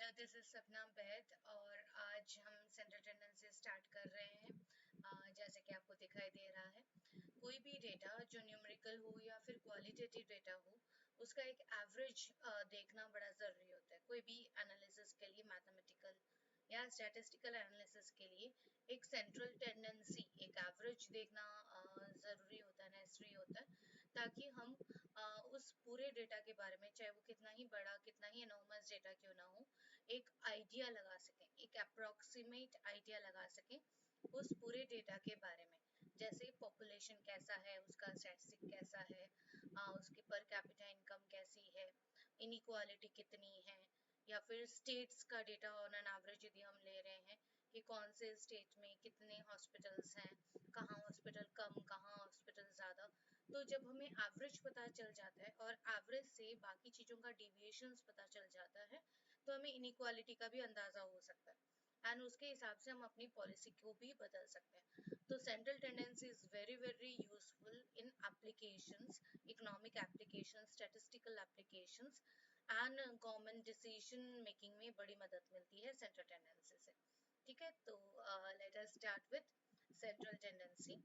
Hello, this is सपना बैद और आज हम सेंट्रल टेंडेंसी स्टार्ट कर रहे हैं। जैसे कि आपको दिखाई दे रहा है, कोई भी डेटा जो न्यूमेरिकल हो या फिर क्वालिटेटिव डेटा हो, उसका एक एवरेज देखना बड़ा ज़रूरी होता है। कोई भी एनालिसिस के लिए, मैथमेटिकल या स्टैटिस्टिकल एनालिसिस के लिए एक सेंट्रल टेंडेंसी, एक एवरेज देखना ज़रूरी होता है, नेसेसरी होता है, ताकि हम उस पूरे डेटा के बारे में, चाहे वो कितना ही बड़ा, कितना ही एनॉर्मस डेटा क्यों ना हो, एक आइडिया लगा सकें, एक अप्रोक्सीमेट आइडिया लगा सकें उस पूरे डेटा के बारे में। जैसे पॉपुलेशन कैसा है, उसका स्टैटिस्टिक कैसा है, उसकी पर कैपिटा इनकम कैसी है, इनइक्वालिटी कितनी है, या फिर स्टेट्स का डेटा ऑन एन एवरेज यदि हम ले रहे हैं कि कौन से स्टेट में कितने हॉस्पिटल्स हैं, कहाँ हॉस्पिटल कम, कहाँ हॉस्पिटल ज़्यादा। तो जब हमें एवरेज पता चल जाता है और एवरेज से बाकी चीज़ों का डिविएशंस पता चल जाता है, तो हमें इनइक्वालिटी का भी अंदाज़ा हो सकता है एंड उसके हिसाब से हम अपनी पॉलिसी को भी बदल सकते हैं। तो central tendency is very very useful in applications, economic applications, statistical applications and government decision making में बड़ी मदद मिलती है सेंट्रल टेंडेंसी से। ठीक है, तो let us start with central tendency.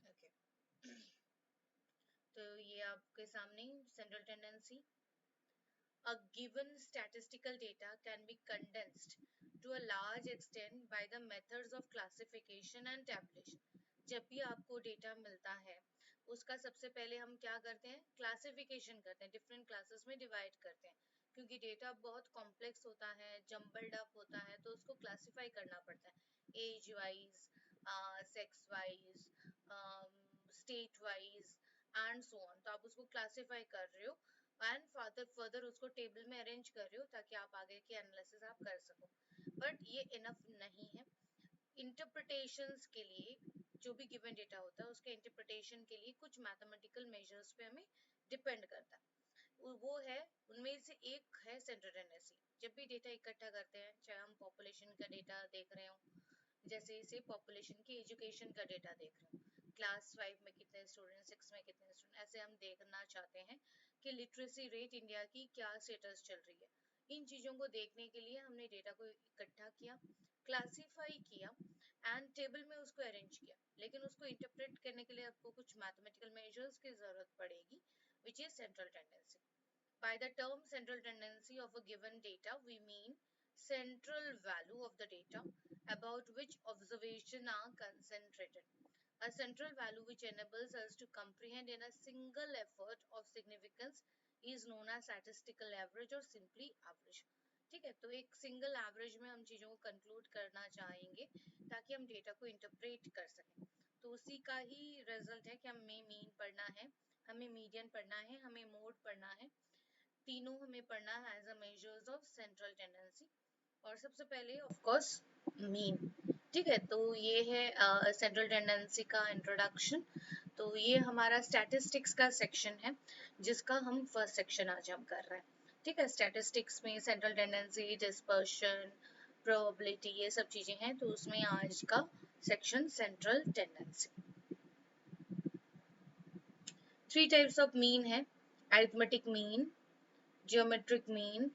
Okay, तो ये आपके सामने central tendency. A given statistical data can be condensed to a large extent by the methods of classification and tabulation. जब भी आपको डेटा मिलता है, उसका सबसे पहले हम क्या करते हैं, क्लासिफिकेशन करते हैं, डिफरेंट क्लासेस में डिवाइड करते हैं। क्योंकि डेटा बहुत कॉम्प्लेक्स होता है, जम्बल्ड अप होता है, तो उसको क्लासिफाई करना पड़ता है age wise, sex wise, state wise and so on. तो आप उसको क्लासिफाई कर रहे हो एंड फर्दर उसको टेबल में अरेंज कर रहे हो ताकि आप आगे की एनालिसिस आप कर सको। बट ये इनफ नहीं है। इंटरप्रिटेशंस के लिए, जो भी गिवन डेटा होता है उसके इंटरप्रिटेशन के लिए कुछ मैथमेटिकल मेजर्स पे हमें डिपेंड करता है। वो है, उनमें से एक है सेंट्रल टेंडेंसी। जब भी डेटा इकट्ठा करते हैं, चाहे हम पॉपुलेशन का डेटा देख रहे हो, जैसे इसे पॉपुलेशन की एजुकेशन का डेटा देख रहे हो, क्लास 5 में कितने स्टूडेंट, 6 में कितने स्टूडेंट, ऐसे हम देखना चाहते हैं कि लिटरेसी रेट इंडिया की क्या स्टेटस चल रही है। इन चीज़ों को देखने के लिए हमने डेटा को इकट्ठा किया, क्लासीफाई किया एंड टेबल में उसको अरेंज किया। लेकिन उसको इंटरप्रेट करने के लिए आपको कुछ मैथमेटिकल मेजर्स की जरूरत पड़ेगी, which is central tendency. By the term central tendency of a given data, we mean central value of the data about which observation are concentrated. A central value which enables us to comprehend in a single effort of significance is known as statistical average or simply average. ठीक है, तो एक single average में हम चीजों को conclude करना चाहेंगे ताकि हम डेटा को इंटरप्रेट कर सकें। तो उसी का ही रिजल्ट है कि हमें मीन पढ़ना है, हमें मीडियन पढ़ना है, हमें मोड पढ़ना है। तीनों हमें पढ़ना है as a measures of central tendency. और सबसे पहले ऑफ कोर्स मीन। ठीक है, तो ये है सेंट्रल टेंडेंसी का इंट्रोडक्शन। तो ये हमारा स्टैटिस्टिक्स का सेक्शन है, जिसका हम फर्स्ट सेक्शन आज हम कर रहे हैं। ठीक है, स्टैटिस्टिक्स में सेंट्रल टेंडेंसी, डिस्पर्शन, प्रोबेबिलिटी, ये सब चीजें हैं। तो उसमें आज का section central tendency. 3 types of mean है, arithmetic mean, geometric mean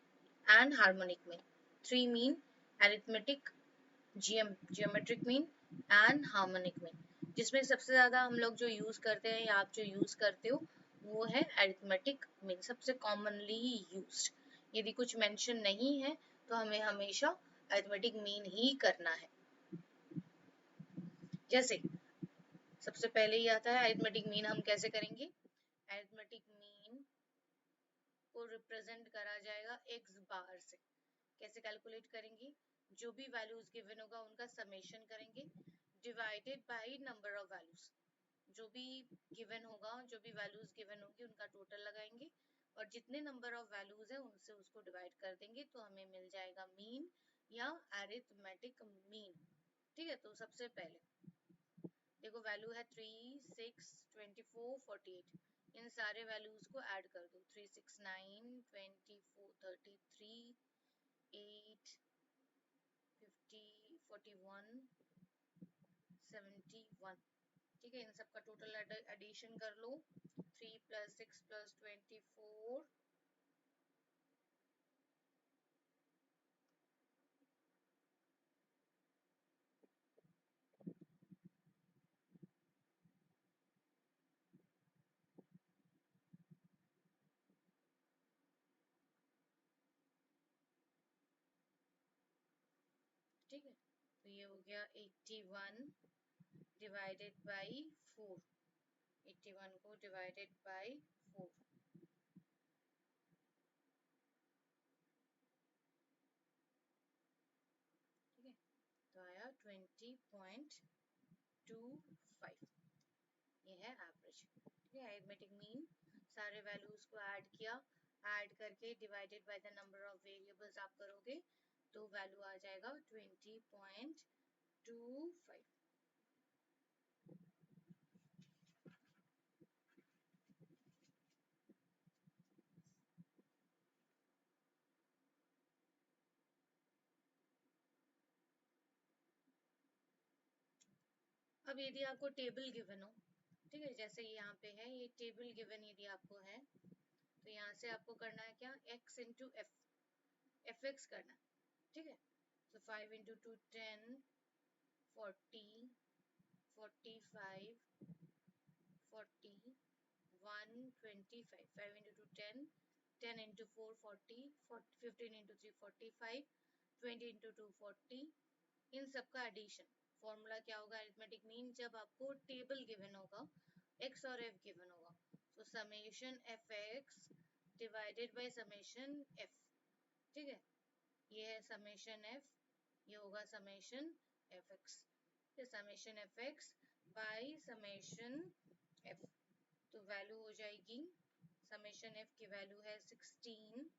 and harmonic mean. 3 mean, arithmetic, geometric mean and harmonic mean. जिसमें सबसे ज्यादा हम लोग जो यूज करते हैं या आप जो यूज करते हो वो है arithmetic mean, सबसे commonly used। यदि कुछ मेंशन नहीं है तो हमें हमेशा arithmetic mean ही करना है। जैसे सबसे पहले ही आता है arithmetic mean, हम कैसे करेंगे, arithmetic mean को रिप्रेजेंट करा जाएगा x बार से। कैसे कैलकुलेट करेंगे, जो भी वैल्यूज गिवन होगा उनका समेशन करेंगे divided by number of values. जो भी गिवन होगा, जो भी वैल्यूज गिवन होगी उनका टोटल लगाएंगे और जितने नंबर ऑफ वैल्यूज है उनसे उसको डिवाइड कर देंगे, तो हमें मिल जाएगा मीन या अरिथमेटिक मीन। ठीक है, तो सबसे पहले देखो वैल्यू है 3, 6, 24, 48। इन सारे वैल्यूज को ऐड कर दो, 3, 6, 9, 24, 33, 8, 50, 41, 71। ठीक है, इन सब का टोटल एडिशन कर लो, 3 + 6 + 24, ठीक है। तो ये हो गया 81 डिवाइडेड बाई 4, 81 को डिवाइडेड बाई 4, ठीक है। तो आया 20.25, ये है एवरेज। ठीक है, अरिथमेटिक मीन, सारे वैल्यूज को ऐड किया, ऐड करके divided by the number of variables आप करोगे तो वैल्यू आ जाएगा 20.25। अब यदि आपको टेबल गिवन हो, ठीक है, जैसे यहाँ पे है ये टेबल गिवन, यदि आपको है तो यहाँ से आपको करना है क्या, x इंटू एफ एक्स करना है। ठीक है, तो 5 into 2 10, 40, 45, 40, 125, 5 into 2 10, 10 into 4 40, 15 into 3 45, 20 into 2 40, इन सब का एडिशन। फॉर्मूला क्या होगा अरिथमेटिक मीन, जब आपको टेबल गिवन होगा, x और f गिवन होगा, तो summation F x divided by summation f। ठीक है, ये है समेशन f, ये होगा summation F x, summation F X by summation f। तो वैल्यू हो जाएगी, समेशन f की वैल्यू है 16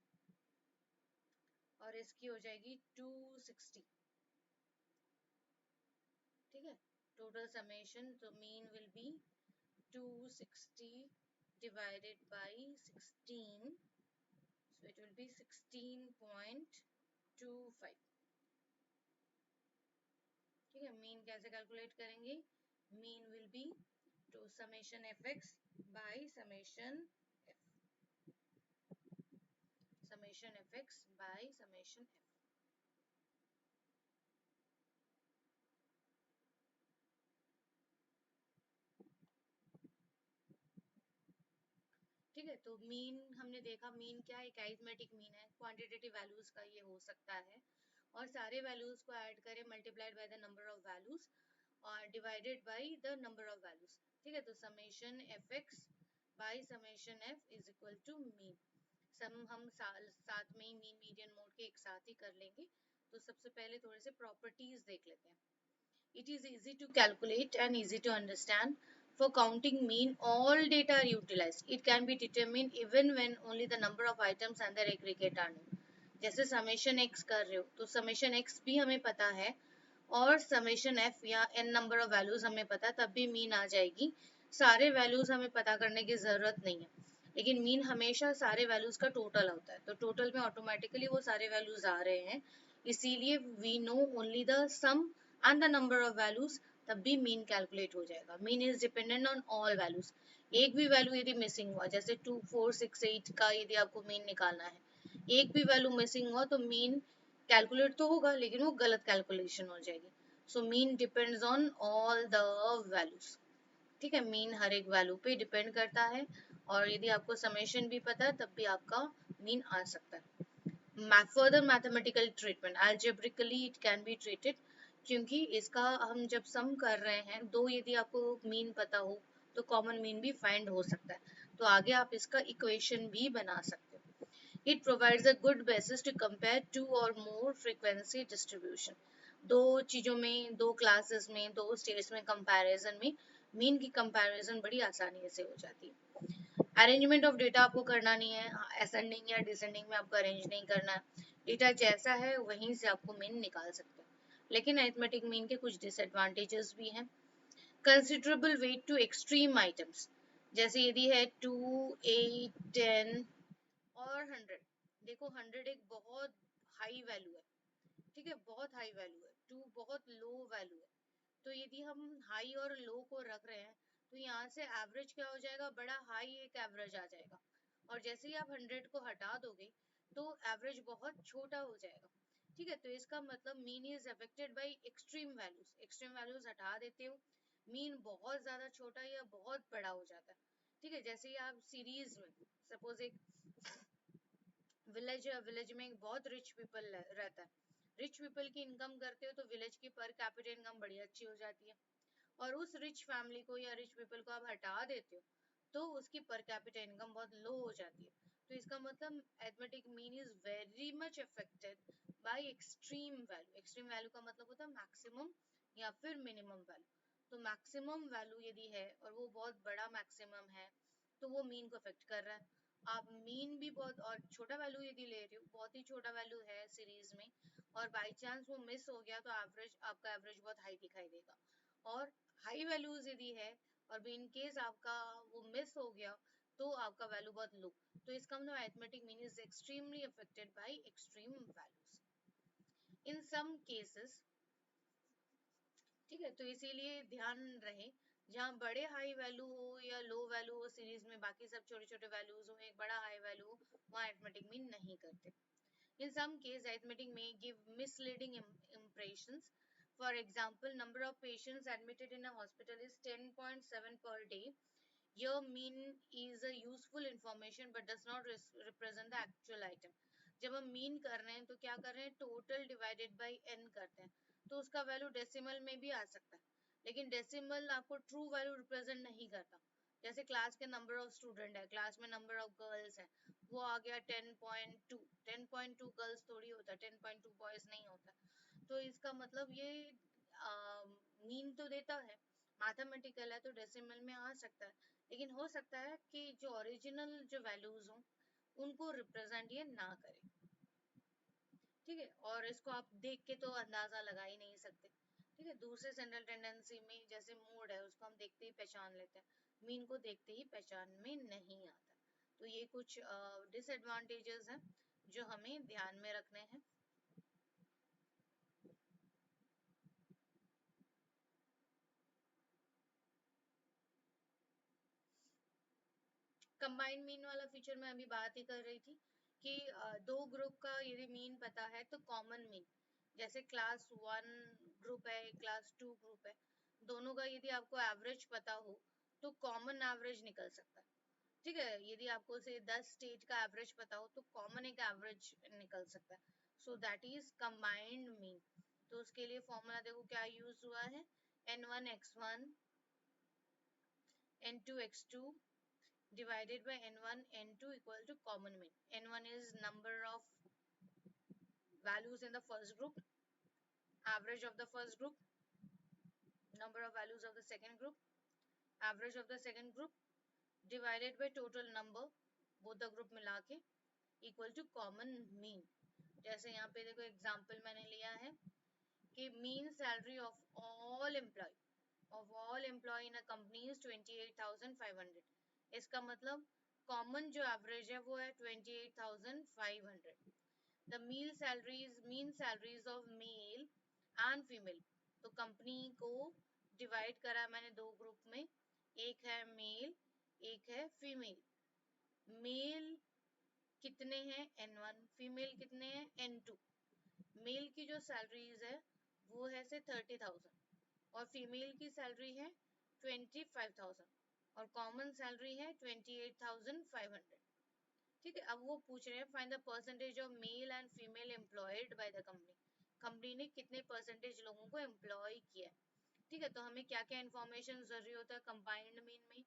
और इसकी हो जाएगी 260। ठीक है, टोटल समेशन, तो mean will B 260 divided by 16, so it will be 16.25। ठीक है, मीन कैसे कैलकुलेट करेंगे, mean will be to summation F X by summation F, summation F X by summation F. ठीक है, तो मीन हमने देखा, मीन क्या है, एक अरिथमेटिक मीन है, क्वांटिटेटिव वैल्यूज का ये हो सकता है, और सारे वैल्यूज को ऐड करें multiplied by the number of values और divided by the number of values. ठीक है, तो summation F X by summation F is equal to mean. सम हम साथ में ही मीन मीडियन मोड के एक साथ ही कर लेंगे। तो सबसे पहले थोड़े से प्रॉपर्टीज देख लेते हैं। It is easy to calculate and easy to understand. For counting mean, all data are utilized. It can be determined even when only the number of items and their aggregate are known. जैसे summation x कर रहे हो तो summation x भी हमें पता है और समेशन f या n नंबर ऑफ वैल्यूज हमें पता है, तब भी मीन आ जाएगी। सारे वैल्यूज हमें पता करने की जरूरत नहीं है, लेकिन मीन हमेशा सारे वैल्यूज का टोटल होता है, तो टोटल में ऑटोमेटिकली वो सारे वैल्यूज आ रहे हैं, इसीलिए we know only the sum and the number of values, तब भी मीन कैलकुलेट हो जाएगा। Mean is dependent on all values. एक भी वैल्यू यदि मिसिंग हुआ, जैसे 2 4 6 8 का यदि आपको मीन निकालना है, एक भी वैल्यू मिसिंग हुआ तो मीन कैलकुलेट तो होगा लेकिन वो गलत कैलकुलेशन हो जाएगी। So mean depends on all the values. ठीक है, मीन हर एक वैल्यू पे डिपेंड करता है, और यदि आपको समेशन भी पता है तब भी आपका मीन आ सकता है। Further mathematical treatment, algebraically it can be treated, क्योंकि इसका हम जब सम कर रहे हैं, दो यदि आपको मीन पता हो तो कॉमन मीन भी फाइंड हो सकता है, तो आगे आप इसका इक्वेशन भी बना सकते हो। It provides a good basis to compare two और मोर फ्रीक्वेंसी डिस्ट्रीब्यूशन। दो चीजों में, दो क्लासेस में, दो स्टेट्स में कंपैरिजन में मीन की कंपैरिजन बड़ी आसानी से हो जाती है। अरेंजमेंट ऑफ डेटा आपको करना नहीं है, असेंडिंग या डिसेंडिंग में आपको अरेंज नहीं करना है, डेटा जैसा है वहीं से आपको मीन निकाल सकते हैं। लेकिन अरिथमेटिक मीन के कुछ डिसएडवांटेजेस भी हैं। Considerable weight to extreme items, जैसे यदि है 2 8 10 और 100। देखो 100 एक बहुत हाई वैल्यू है, ठीक है, बहुत हाई वैल्यू है, 2 बहुत लो वैल्यू है, तो यदि हम हाई और लो को रख रहे हैं तो यहाँ से एवरेज क्या हो जाएगा, बड़ा हाई एक एवरेज आ जाएगा, और जैसे ही आप 100 को हटा दोगे तो एवरेज बहुत छोटा हो जाएगा। ठीक है, तो इसका मतलब mean is affected by extreme values हटा देते हो, मीन बहुत ज्यादा छोटा या बहुत बड़ा हो जाता है। ठीक है, जैसे ही आप सीरीज में सपोज एक विलेज में बहुत रिच पीपल रहता है, रिच पीपल की इनकम करते हो तो विलेज की पर कैपिटा इनकम बड़ी अच्छी हो जाती है, और उस रिच फैमिली को या रिच पीपल को आप हटा देते हो तो उसकी पर कैपिटा इनकम बहुत लो हो जाती है। तो इसका मतलब arithmetic mean is very much affected by extreme value का मतलब होता है मैक्सिमम या फिर मिनिमम वैल्यू। तो मैक्सिमम वैल्यू यदि है और वो बहुत बड़ा मैक्सिमम है तो वो मीन को अफेक्ट कर रहा है। आप मीन भी बहुत और छोटा वैल्यू यदि ले रहे हो, बहुत ही छोटा वैल्यू है सीरीज में, और बाई चांस वो मिस हो गया तो एवरेज आपका एवरेज बहुत हाई दिखाई देगा, और हाई वैल्यूज यदि है और भी इन केस आपका वो मिस हो गया तो आपका वैल्यू बहुत लो। तो इसका मतलब arithmetic mean is extremely affected by extreme values in some cases. ठीक है, तो इसीलिए ध्यान रहे जहाँ बड़े हाई वैल्यू हो या लो वैल्यू हो सीरीज में, बाकी सब छोटे छोटे वैल्यूज हो, एक बड़ा हाई वैल्यू हो, वहाँ अरिथमेटिक मीन नहीं करते। In some case, arithmetic may give misleading impressions. For example, number of patients admitted in a hospital is 10.7 per day. Your mean is a useful information but does not represent the actual item. जब हम mean कर रहे हैं तो क्या कर रहे हैं, टोटल डिवाइडेड बाय n करते हैं, तो उसका वैल्यू डेसिमल में भी आ सकता है, लेकिन डेसिमल आपको ट्रू वैल्यू रिप्रेजेंट नहीं करता। जैसे क्लास के नंबर ऑफ स्टूडेंट है, क्लास में नंबर ऑफ गर्ल्स है, वो आ गया 10.2, 10.2 गर्ल्स थोड़ी होता है, 10.2 बॉयज नहीं होता। तो इसका मतलब ये मीन तो देता है, मैथमेटिकल है तो डेसिमल में आ सकता है, लेकिन हो सकता है कि जो ओरिजिनल जो वैल्यूज हो उनको रिप्रेजेंट ये ना करे। ठीक है, और इसको आप देख के तो अंदाजा लगा ही नहीं सकते। ठीक है, दूसरे सेंट्रल टेंडेंसी में जैसे मूड है उसको हम देखते ही पहचान लेते हैं, मीन को देखते ही पहचान में नहीं आता। तो ये कुछ डिसएडवांटेजेस हैं जो हमें ध्यान में रखने हैं। कंबाइंड मीन वाला फीचर मैं अभी बात ही कर रही थी कि दो ग्रुप का यदि मीन पता है तो कॉमन मीन, जैसे क्लास 1 ग्रुप है, क्लास 2 ग्रुप है, दोनों का यदि आपको एवरेज पता हो तो कॉमन एवरेज निकल सकता है। ठीक है, यदि आपको से 10 स्टेट का एवरेज पता हो तो कॉमन एक एवरेज निकल सकता है, so that is combined mean. तो उसके लिए फॉर्मूला देखो क्या यूज हुआ है, n1 x1 n2 x2 divided by n1 n2 equal to common mean. N1 is number of values in the first group, average of the first group, number of values of the second group, average of the second group divided by total number both the group मिला के equal to common mean। जैसे यहाँ पे देखो example मैंने लिया है कि mean salary of all employee in a company is 28,500। इसका मतलब कॉमन जो एवरेज है वो है 28,500। The mean salaries of male and female, तो कंपनी को डिवाइड करा मैंने दो ग्रुप में, एक है मेल एक है फीमेल। मेल कितने हैं n1, फीमेल कितने हैं n2। मेल की जो सैलरीज है वो है से 30,000 और फीमेल की सैलरी है 25,000 और कॉमन सैलरी है 28,500। ठीक है, अब वो पूछ रहे हैं find the percentage of male and female employed by the company, company ने कितने परसेंटेज लोगों को एम्प्लॉय किया है। ठीक है, तो हमें क्या क्या इन्फॉर्मेशन जरूरी होता है कंबाइंड मीन में,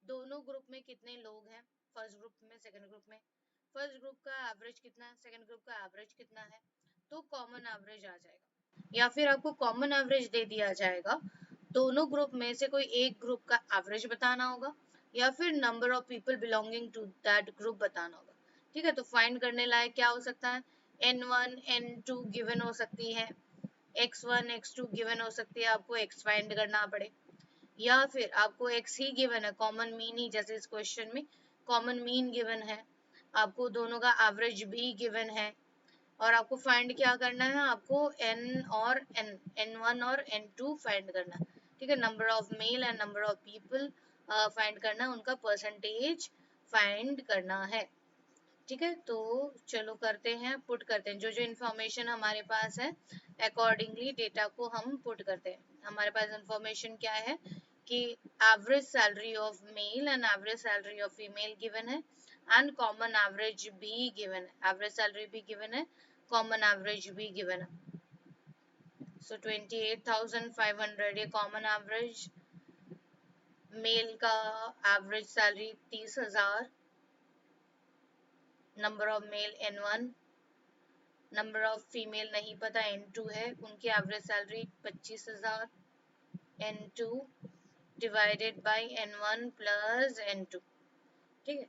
दोनों ग्रुप में कितने लोग हैं, फर्स्ट ग्रुप में सेकंड ग्रुप में, फर्स्ट ग्रुप का एवरेज कितना है, सेकंड ग्रुप का एवरेज कितना है, तो कॉमन एवरेज आ जाएगा। या फिर आपको कॉमन एवरेज दे दिया जाएगा, दोनों ग्रुप में से कोई एक ग्रुप का एवरेज बताना होगा या फिर number of people belonging to that group बताना होगा। ठीक है, तो फाइंड करने लायक क्या हो सकता है, n1 n2 गिवन हो सकती है, x1 x2 गिवन हो सकती है, आपको x फाइंड करना पड़े, या फिर आपको x ही गिवन है, कॉमन मीन ही, जैसे इस क्वेश्चन में कॉमन मीन गिवन है, आपको दोनों का एवरेज भी गिवन है, और आपको फाइंड क्या करना है, आपको n और n1 और n2 फाइंड करना है, ठीक है। Number of male and number of people find करना है, उनका परसेंटेज फाइंड करना है, ठीक है। तो चलो करते हैं, पुट करते हैं जो जो इन्फॉर्मेशन हमारे पास है, अकॉर्डिंगली डेटा को हम पुट करते हैं। हमारे पास इन्फॉर्मेशन क्या है कि average salary of male and average salary of female given है, एंड कॉमन एवरेज भी गिवन है, एवरेज सैलरी भी गिवन है, कॉमन एवरेज भी गिवन है। सो 28,500 ये कॉमन एवरेज, मेल का average salary 30,000, number of male n1, number of female नहीं पता n2 है, उनकी average salary 25,000, n2 divided by n1 plus n2, ठीक है।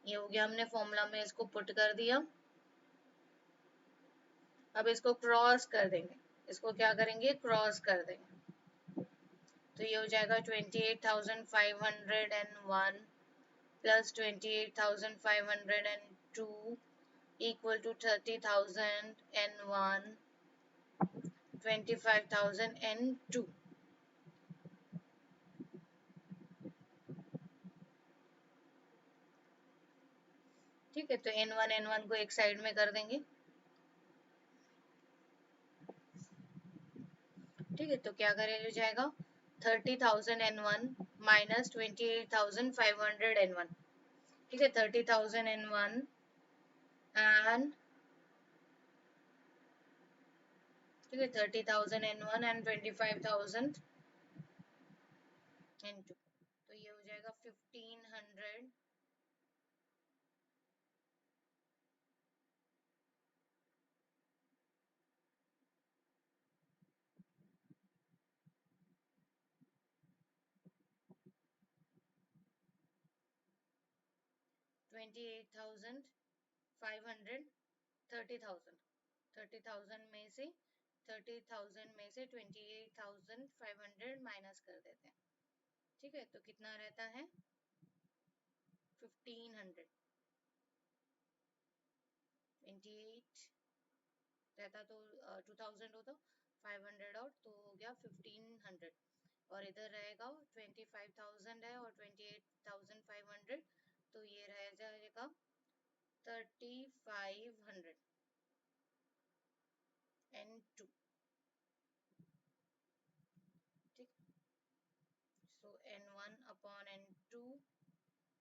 ये हो गया, हमने फॉर्मूला में इसको पुट कर दिया। अब इसको क्रॉस कर देंगे, इसको क्या करेंगे, क्रॉस कर देंगे। तो ये हो जाएगा 28,501 प्लस 28,502 इक्वल टू 30,001, 25,002, ठीक है। तो n1 को एक साइड में कर देंगे, ठीक है। तो क्या करे हो जाएगा 30,001 माइनस 28,501, ठीक है। 30,001 एंड, ठीक है, 30,001 एंड 25,002, तो ये हो जाएगा 1,500 28,500, 30,000, 30,000 में से 30,000 में से 28,500 माइनस कर देते हैं, ठीक है। तो कितना रहता है 1,500, 28 रहता तो 2,000 होता, 500 और तो हो गया 1,500, और इधर रहेगा 25,000 है और 28,500, तो ये रह जाएगा 3,500 n2, ठीक। सो n1 upon n2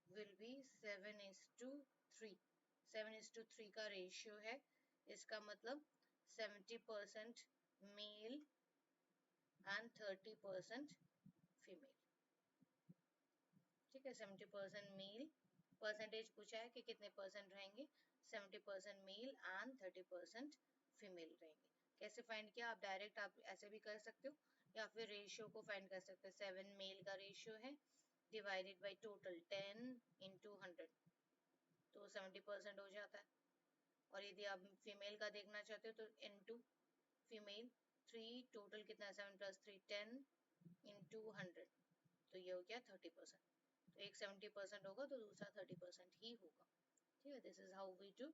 will be 7:3, 7:3 का रेशियो है, इसका मतलब 70% मेल एंड 30% फीमेल, ठीक है। 70% मेल, परसेंटेज पूछा है कि कितने परसेंट रहेंगे, 70% मेल एंड 30% फीमेल रहेंगे। कैसे फाइंड किया, आप डायरेक्ट आप ऐसे भी कर सकते हो, या फिर रेशियो को फाइंड कर सकते हो। 7 मेल का रेशियो है डिवाइडेड बाय टोटल 10 इंटू 100, तो 70% हो जाता है। और यदि आप फीमेल का देखना चाहते हो तो n2 फीमेल 3, टोटल कितना है 7 प्लस 3 10 इंटू 100, तो ये हो गया 30%। तो एक 70% होगा तो दूसरा 30% ही होगा, ठीक है। This is how we do.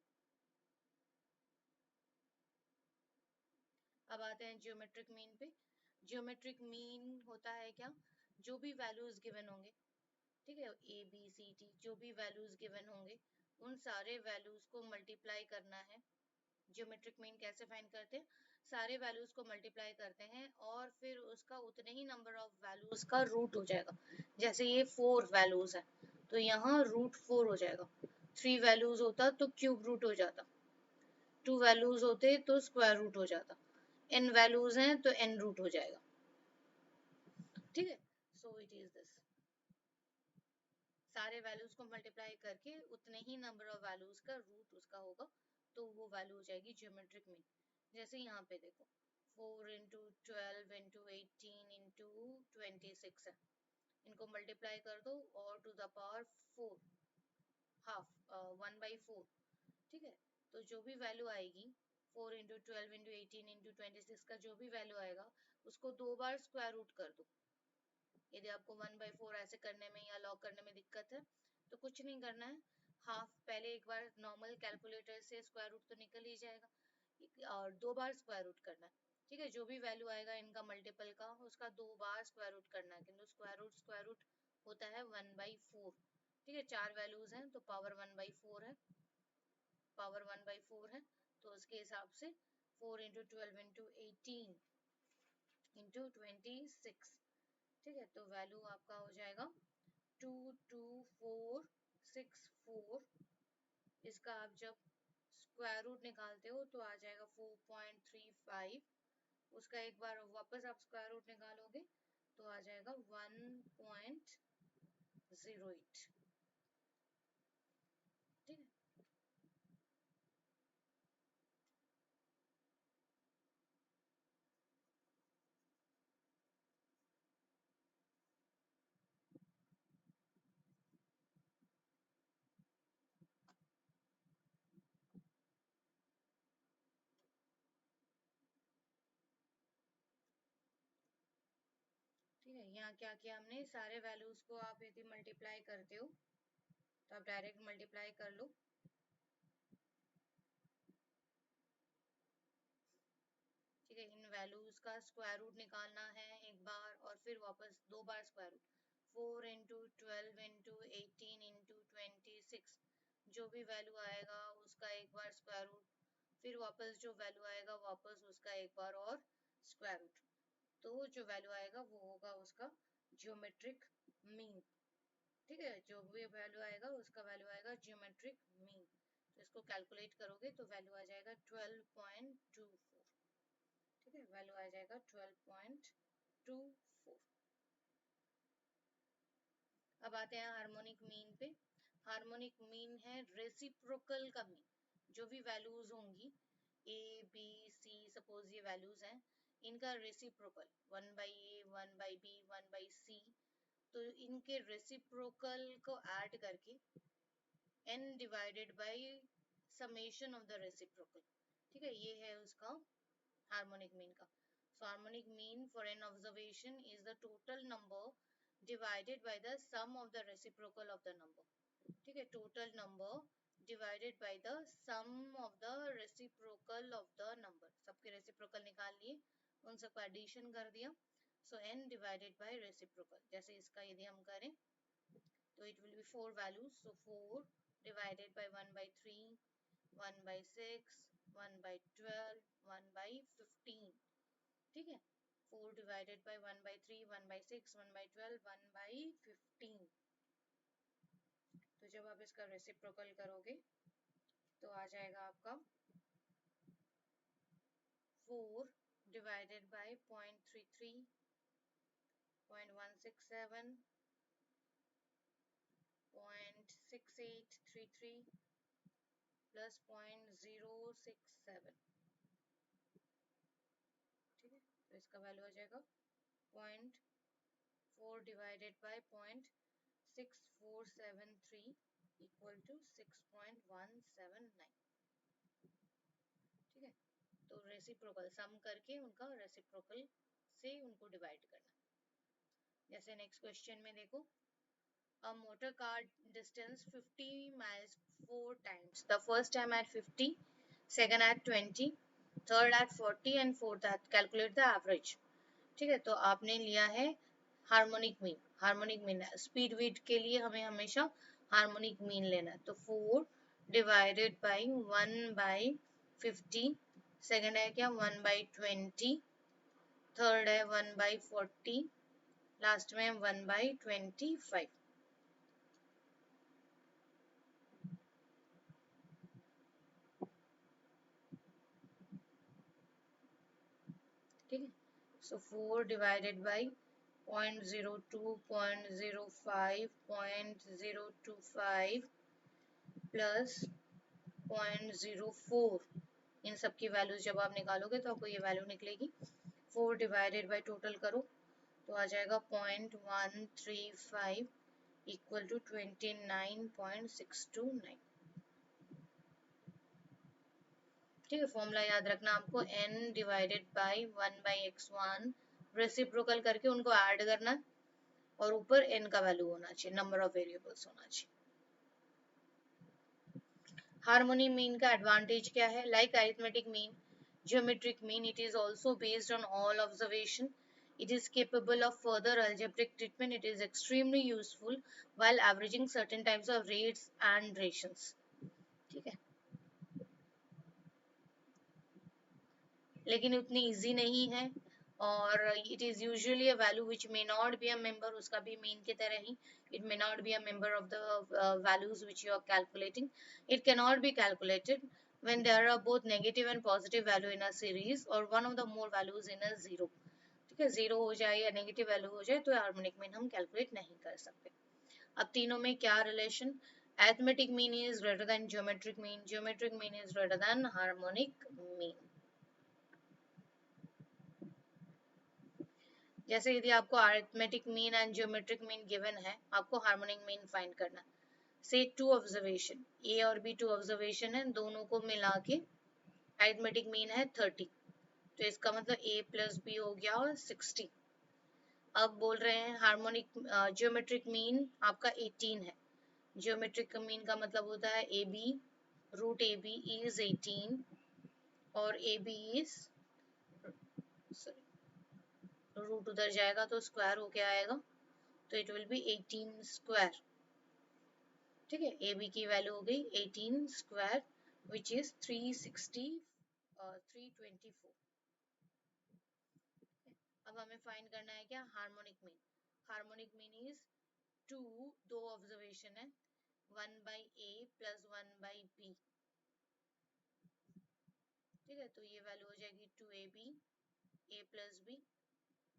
अब आते हैं जियोमेट्रिक मीन पे। जियोमेट्रिक मीन होता है क्या, जो भी वैल्यूज गिवन होंगे, ठीक है, ए बी सी टी, जो भी वैल्यूज गिवन होंगे उन सारे वैल्यूज को मल्टीप्लाई करना है। जियोमेट्रिक मीन कैसे फाइंड करते हैं, सारे वैल्यूज को मल्टीप्लाई करते हैं और फिर उसका उतने ही नंबर ऑफ वैल्यूज का रूट हो जाएगा। जैसे ये 4 वैल्यूज है तो यहाँ रूट 4 हो जाएगा, 3 वैल्यूज होता तो क्यूब रूट हो जाता, 2 वैल्यूज होते तो स्क्वायर रूट हो जाता, n वैल्यूज हैं तो n रूट हो जाएगा, ठीक है। सो इट इज दिस, सारे वैल्यूज को मल्टीप्लाई करके उतने ही नंबर ऑफ वैल्यूज का रूट उसका होगा, तो वो वैल्यू हो जाएगी जियोमेट्रिक मीन। जैसे यहाँ पे देखो 4 इंटू 12 इंटू 18 इंटू 26 है, इनको मल्टीप्लाई कर दो और टू द पावर 4, हाफ 1/4, ठीक है। तो जो भी वैल्यू आएगी 4 इंटू 12 इंटू 18 इंटू 26 का जो भी वैल्यू आएगा उसको 2 बार स्क्वायर रूट कर दो। यदि आपको 1/4 ऐसे करने में या लॉग करने में दिक्कत है तो कुछ नहीं करना है, हाफ पहले एक बार नॉर्मल कैलकुलेटर से स्क्वायर रूट तो निकल ही जाएगा, और 2 बार स्क्वायर रूट करना है। ठीक है, जो भी वैल्यू आएगा इनका मल्टीपल का उसका 2 बार स्क्वायर रूट करना है, किंतु स्क्वायर रूट होता है 1/4। ठीक है, 4 वैल्यूज हैं तो पावर 1/4 है, पावर 1/4 है, तो उसके हिसाब से 4 इंटू 12 इंटू 18 इंटू 26। ठीक है, तो वैल्यू आपका हो जाएगा 22464। इसका आप जब स्क्वायर रूट निकालते हो तो आ जाएगा 4.35। उसका एक बार वापस आप स्क्वायर रूट निकालोगे तो आ जाएगा 1.08। ठीक है, ठीक है। यहाँ क्या किया हमने, सारे वैल्यूज को आप यदि मल्टीप्लाई करते हो तो आप डायरेक्ट मल्टीप्लाई कर लो। ठीक है, इन वैल्यूज का स्क्वायर रूट निकालना है एक बार और फिर वापस 2 बार square root. 4 into 12 into 18 into 26, जो भी वैल्यू आएगा उसका एक बार स्क्वायर रूट, फिर वापस जो वैल्यू आएगा वापस उसका एक बार और स्क्वायर रूट। तो जो वैल्यू आएगा वो होगा उसका ज्योमेट्रिक मीन। ठीक है, जो भी वैल्यू आएगा उसका वैल्यू आएगा ज्योमेट्रिक मीन। तो इसको कैलकुलेट करोगे तो वैल्यू आ जाएगा 12.24। ठीक है, वैल्यू आ जाएगा 12.24। अब आते हैं हार्मोनिक मीन पे। हार्मोनिक मीन है रेसिप्रोकल का मीन। जो भी वैल्यूज होंगी ए बी सी, सपोज ये वैल्यूज हैं, इनका रेसिप्रोकल 1/a 1/b 1/c, तो इनके रेसिप्रोकल को ऐड करके n divided by summation of the reciprocal. ठीक है, ये है उसका हार्मोनिक मीन का। So harmonic mean for an observation is the total number divided by the sum of the reciprocal of the number. ठीक है, total number divided by the sum of the reciprocal of the number. सबके reciprocal निकाल लिए, उन सबका addition कर दिया। So n divided by reciprocal, जैसे इसका यदि हम करें तो it will be 4 values. So 4 divided by 1/3, 1/6, 1/12, 1/15। ठीक है, 4 divided by 1/3, 1/6, 1/12, 1/15। तो जब आप इसका रेसिप्रोकल करोगे तो आ जाएगा आपका 4 divided by 0.33, 0.167, 0.6833 प्लस 0.067। ठीक है, तो इसका वैल्यू आ जाएगा 0.4 divided by 0.6473 इक्वल टू 6.179। ठीक है, तो रेसिप्रोकल सम करके उनका रेसिप्रोकल से उनको डिवाइड करना। जैसे नेक्स्ट क्वेश्चन में देखो, a motor car distance 50 miles 4 times, the first time at 50, second at 20, third at 40 and fourth at, calculate the average। ठीक है, तो आपने लिया है harmonic mean. Harmonic mean speed weed के लिए हमें हमेशा हार्मोनिक मीन लेना है। तो 4 डिवाइडेड बाई 1/50, सेकेंड है क्या 1/20, थर्ड है 1/40, लास्ट में 1/25। ठीक है, सो 4 डिवाइडेड बाई 0.02, 0.05, 0.025 प्लस 0.04, इन सब की वैल्यू जब आप निकालोगे तो आपको ये वैल्यू निकलेगी। 4 डिवाइडेड बाई टोटल करो तो आ जाएगा 0.135 इक्वल टू 29.629। ठीक है, फॉर्मूला याद रखना आपको, n divided by 1/x1, reciprocal करके उनको ऐड करना और ऊपर n का वैल्यू होना चाहिए, नंबर ऑफ वेरिएबल्स होना चाहिए। हार्मोनिक मीन का एडवांटेज क्या है? Like arithmetic mean, geometric mean. It is also based on all observation. It is capable of further algebraic treatment. It is extremely useful while averaging certain types of rates and rations. ठीक है, लेकिन उतनी easy नहीं है, और it is usually a value which may not be a member, उसका भी mean की तरह ही it may not be a member of the values which you are calculating. It can not be calculated when there are both negative and positive value in a series or one of the more values in a zero. ठीक है, zero हो जाए या negative value हो जाए तो harmonic mean हम calculate नहीं कर सकते. अब तीनों में क्या relation? arithmetic mean is greater than geometric mean, geometric mean is greater than harmonic mean. जैसे यदि आपको arithmetic mean and geometric mean given है, आपको हार्मोनिक मीन फाइंड करना. से टू ऑब्जर्वेशन, ए और बी टू ऑब्जर्वेशन है, दोनों को मिला के अरिथमेटिक मीन है 30, तो इसका मतलब ए प्लस बी हो गया और 60. अब बोल रहे हैं हार्मोनिक ज्योमेट्रिक मीन आपका 18 है. ज्योमेट्रिक मीन का मतलब होता है A B, root A B is 18 और ए बी इज, रूट उधर जाएगा तो स्क्वायर होके आएगा, तो इट विल बी 18 स्क्वायर. ठीक है, ए बी की वैल्यू हो गई 18 स्क्वायर विच इज 360 324. अब हमें फाइंड करना है क्या? Harmonic mean. Harmonic mean is two, दो ऑब्जर्वेशन है, 1 by A plus 1 by B. ठीक है, तो ये वैल्यू हो जाएगी 2 A B, A plus B.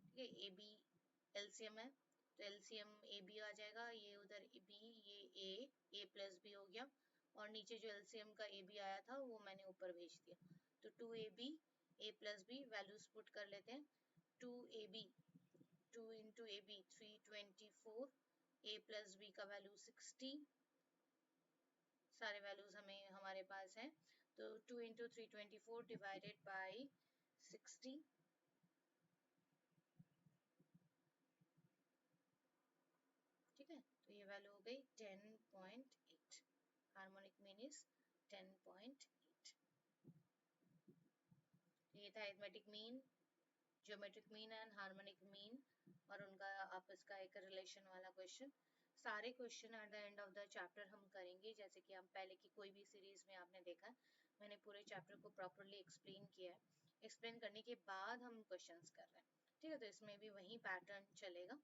ठीक है, ए बी एलसीएम है तो एलसीएम ए बी आ जाएगा, ये उधर बी, ये ए प्लस बी हो गया, और नीचे जो एलसीएम का ए बी आया था वो मैंने ऊपर भेज दिया. तो 2 A plus B values put कर लेते हैं. 2 A B, 2 into A B 324, A plus B का वैल्यू 60, सारे वैल्यूज हमें हमारे पास हैं. तो 2 इंटू 324 डिवाइडेड बाई 60. ठीक है, तो ये वैल्यू हो गई 10.8. Harmonic mean is 10.8. ये था arithmetic mean, geometric mean and harmonic mean और उनका आपस का एक रिलेशन वाला क्वेश्चन. सारे question at the end of the chapter हम करेंगे, जैसे कि हम पहले की कोई भी सीरीज में आपने देखा मैंने पूरे चैप्टर को प्रॉपर्ली एक्सप्लेन किया है. एक्सप्लेन करने के बाद हम क्वेश्चंस कर रहे हैं. ठीक है, तो इसमें भी वही पैटर्न चलेगा.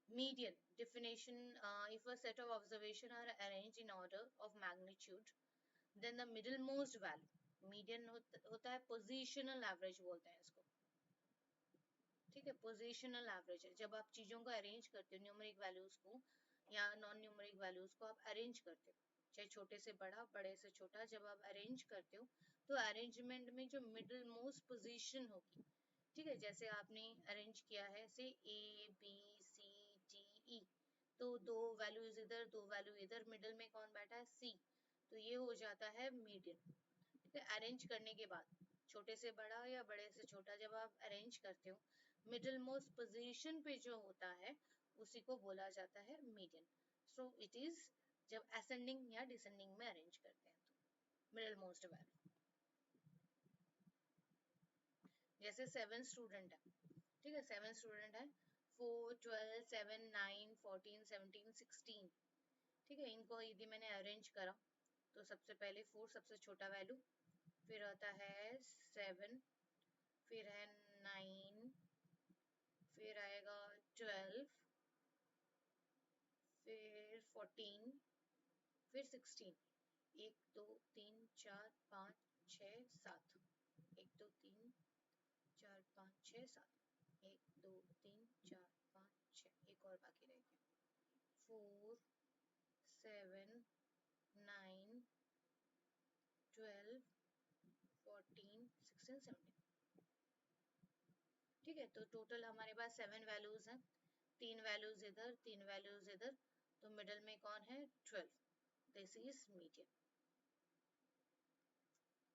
Median definition, if a set of observation are arranged in order of magnitude, then the middlemost value, median होता है positional average बोलते हैं इसको. ठीक है, positional average है जब आप चीजों को अरेंज करते हो, न्यूमेरिक वैल्यूज को या नॉन न्यूमेरिक वैल्यूज को आप अरेंज करते हो, चाहे छोटे से बड़ा, बड़े से छोटा, जब आप अरेंज करते हो तो अरेंजमेंट में जो मिडिल मोस्ट पोजीशन होगी, ठीक है, जैसे आपने अरेंज किया है से A B C D E, तो दो वैल्यूज इधर, दो वैल्यू इधर, मिडिल में कौन बैठा है? सी. तो ये हो जाता है मीडियन. ठीक है, अरेंज करने के बाद छोटे से बड़ा या बड़े से छोटा जब आप अरेंज करते हो, मिडिल मोस्ट पोजीशन पे जो होता है उसी को बोला जाता है मीडियन. सो इट इज जब असेंडिंग या डिसेंडिंग में अरेंज करते हैं तो मिडिल मोस्ट वैल्यू. जैसे 7 स्टूडेंट है, ठीक है, 7 स्टूडेंट है, 4 12 7 9 14 17 16. ठीक है, इनको यदि मैंने अरेंज करा तो सबसे पहले 4 सबसे छोटा वैल्यू, फिर आता है 7, फिर है 9, फिर आएगा 12, फिर 14, फिर 16. 1 2 3 4 5 6 7, 1 2 3 4 5 6 7, 1 2 3 4 5 6, एक और बाकी रह गया, 4 7 9 12 14 16 17. ठीक है, तो टोटल हमारे पास 7 वैल्यूज हैं, 3 वैल्यूज इधर, 3 वैल्यूज इधर, तो मिडल में कौन है? 12. This is median.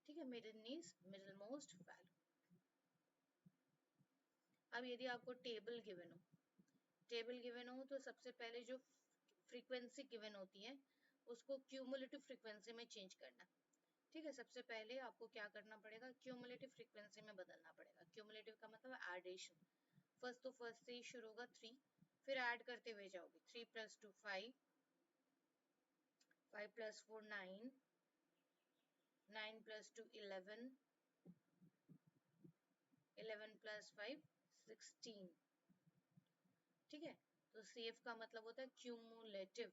ठीक है, median is middle most value. अब यदि आपको टेबल गिवन हो तो सबसे पहले जो फ्रीक्वेंसी गिवन होती है उसको क्यूमुलेटिव फ्रीक्वेंसी में चेंज करना. ठीक है, सबसे पहले आपको क्या करना पड़ेगा, क्यूमुलेटिव फ्रीक्वेंसी में बदलना पड़ेगा। क्यूमुलेटिव का मतलब एडिशन। फर्स्ट तो फर्स्ट से ही शुरू होगा 3, फिर ऐड करते हुए जाओगे। 3 + 2 5, 5 + 4 9, 9 + 2 11, 11 + 5 16। ठीक है, तो CF का मतलब होता है क्यूमुलेटिव।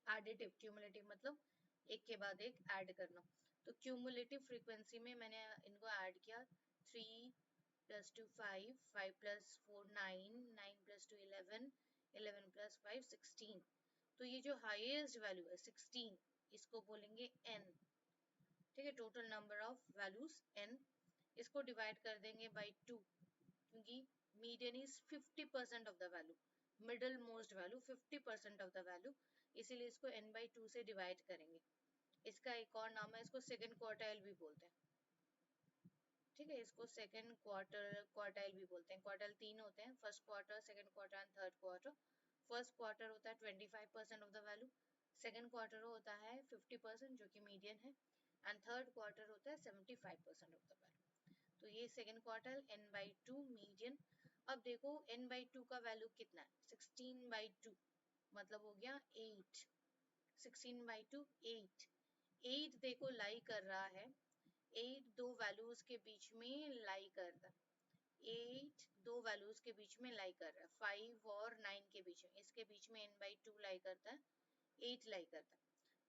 एडिटिव, क्यूमुलेटिव मतलब एक के बाद एक ऐड करना। तो क्यूमुलेटिव फ्रीक्वेंसी में मैंने इनको ऐड किया। 3 + 2 5, 5 + 4 9, 9 + 2 11, 11 + 5 16। तो ये जो हाईएस्ट वैल्यू है 16, इसको बोलेंगे n। ठीक है, total number of values n। इसको डिवाइड कर देंगे बाई 2, क्योंकि median is 50% of the value, middle most value 50% of the value, इसीलिए इसको n/2 से डिवाइड करेंगे। इसका एक और नाम है, इसको सेकंड क्वार्टाइल भी बोलते हैं। ठीक है, इसको सेकंड क्वार्टाइल भी बोलते हैं। क्वार्टाइल 3 होते हैं, first quarter, second quarter and third quarter. First quarter होता है 25% of the value, second quarter होता है 50% जो कि मीडियन है, एंड थर्ड क्वार्टर होता है 75% ऑफ द वैल्यू। तो ये सेकंड क्वार्टर n/2 मीडियन। अब देखो n/2 का वैल्यू कितना है, 16/2 मतलब हो गया 8। 16/2 8। 8 देखो लाई कर रहा है, 8 दो वैल्यूज के बीच में लाई कर रहा है। 8 दो वैल्यूज के बीच में लाई कर रहा है, 5 और 9 के बीच में, इसके बीच में n/2 लाई करता है, 8 लाई करता है।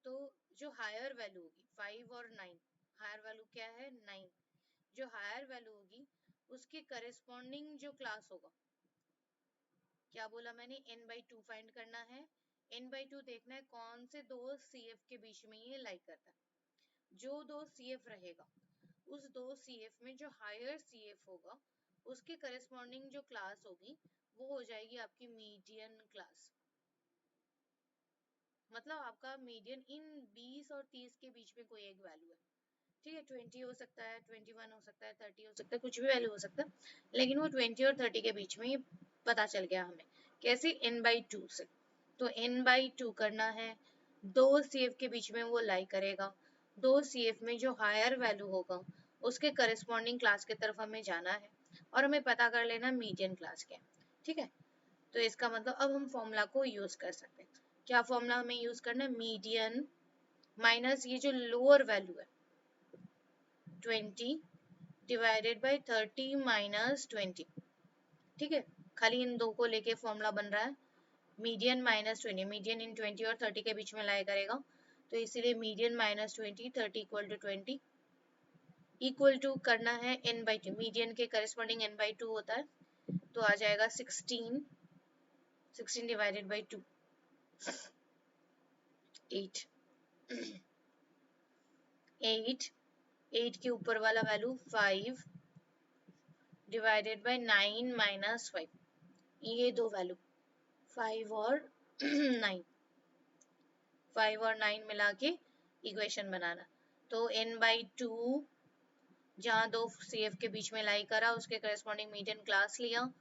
तो जो हायर वैल्यू होगी 5 और 9, हायर वैल्यू क्या है 9, जो हायर वैल्यू होगी उसके करस्पॉन्डिंग जो क्लास होगा, क्या बोला मैंने, n/2 फाइंड करना है। n/2 देखना है कौन से दो CF के बीच में ये लाई करता है। जो दो CF रहेगा, उस दो CF में जो हायर CF होगा उसके करस्पॉन्डिंग जो क्लास होगी वो हो जाएगी आपकी मीडियन क्लास। मतलब आपका मीडियन इन 20 और 30 के बीच में कोई एक वैल्यू है। ठीक है, 20 हो सकता है, 21 हो सकता है, 30 हो सकता है, कुछ भी वैल्यू हो सकता है, लेकिन वो 20 और 30 के बीच में ही पता चल गया हमें। कैसे, n/2 से। तो n/2 करना है, दो CF के बीच में वो लाई करेगा, दो CF में जो हायर वैल्यू होगा उसके करस्पॉन्डिंग क्लास की तरफ हमें जाना है, और हमें पता कर लेना मीडियन क्लास क्या है। ठीक है, तो इसका मतलब अब हम फॉर्मूला को यूज कर सकते हैं। क्या फॉर्मूला हमें यूज करना है, मीडियन माइनस ये जो लोअर वैल्यू है 20 डिवाइडेड बाई 30 माइनस 20। ठीक है, खाली इन दो को लेके फॉर्मूला बन रहा है। मीडियन -20, मीडियन इन 20 और 30 के बीच में लाया करेगा, तो इसीलिए median -20, 30 equal to 20, equal to करना है n/2, मीडियन के करस्पॉन्डिंग n/2 होता है, तो आ जाएगा 16, 16 डिवाइडेड बाई 2, 8, 8, 8 के ऊपर वाला वैल्यू 5 डिवाइडेड बाई 9 माइनस 5, ये दो वैल्यू 5 और 9, 5 और 9 मिला के इक्वेशन बनाना। तो n/2 जहाँ दो CF के बीच में लाई करा उसके करस्पॉन्डिंग मीडियन क्लास लिया,